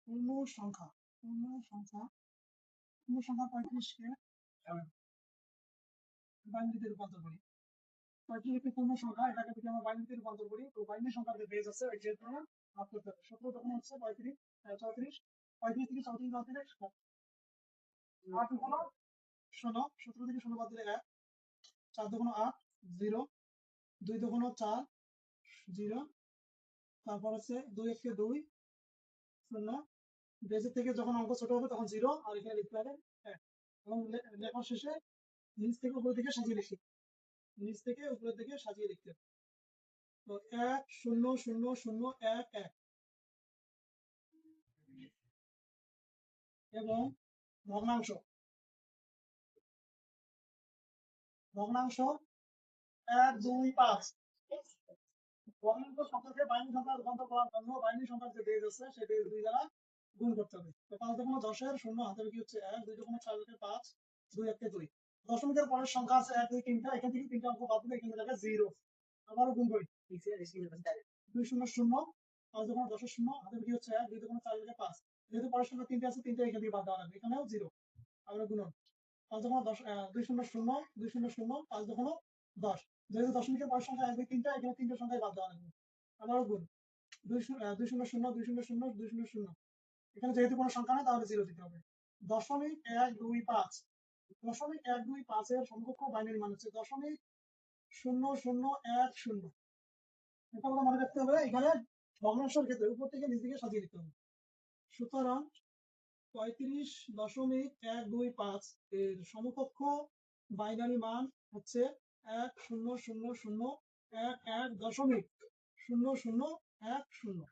পূর্ণ সংখ্যা 35কে বাইনারিতে রূপান্তর করি। 35 একটি পূর্ণ সংখ্যা, এটাকে যদি আমরা বাইনারিতে রূপান্তর করি, তো বাইনারি সংখ্যার যে বেজ আছে ওই বেজ দ্বারা ভাগ করতে হবে। 17 তখন হচ্ছে 35 34 35 থেকে 34 বাদ দিলে 8 দুগুণ 16, 17 থেকে 16 বাদ দিলে 1, 4 দুগুণ 8 0, 2 দুগুণ 4 0, তারপর হচ্ছে 2 1 কে 2 0, বেজের থেকে যখন অঙ্ক ছোট হবে তখন 0 আর এখানে লিখতে হবে 1 এবং লেখার শেষে নিচ থেকে উপরের দিকে সাজিয়ে লিখি, নিচ থেকে উপরের দিকে সাজিয়ে লিখতে হবে। তো 1 0 0 0 1 1 এবং ভগ্নাংশ 1 2 5। ভগ্নাংশ সংখ্যাকে বাইনারি সংখ্যা রূপান্তর করার জন্য বাইনারি সংখ্যার যে বেজ আছে সেই বেজ 2 দ্বারা গুণ করতে হবে। তো 5 দুগুণ 10 এর শূন্য হাতে কি হচ্ছে 1, 2 দুগুণ 4 কে 5, 2 1 কে 2। দশমিকের পরের সংখ্যা আছে 1 2 3টা, এখান থেকে 3টা অঙ্ক বাদ দিলে এখানে থাকে 0। আবারও গুণ করি 2 0 0, 5 দুগুণ 10 এর শূন্য হাতে কি হচ্ছে 1, 2 দুগুণ 4 কে 5। যেহেতু পরের সংখ্যা 3টা আছে, 3টা এখান থেকে বাদ দেওয়া লাগবে, এখানেও 0। আবারও গুণন 5 দুগুণ 10 2 0 0 2 0 0, 5 দুগুণ 10। যেহেতু দশমিকের পরের সংখ্যা 1 2 3টা, এখানে 3টা সংখ্যাই বাদ দেওয়া লাগবে। আবারও গুণ 2 0 0 2 0 0 2 0 0। এখানে যেহেতু কোনো সংখ্যা নেই তাহলে 0 দিতে হবে। 0.125 0.125 এর সমকক্ষ বাইনারি মান হচ্ছে 0.0010। এটা আমরা মনে রাখতে হবে, এখানে ভগ্নাংশের ক্ষেত্রে উপর থেকে নিচ দিকে সাজিয়ে লিখতে হবে। সুতরাং 35.125 এর সমকক্ষ বাইনারি মান হচ্ছে 1000110.0010।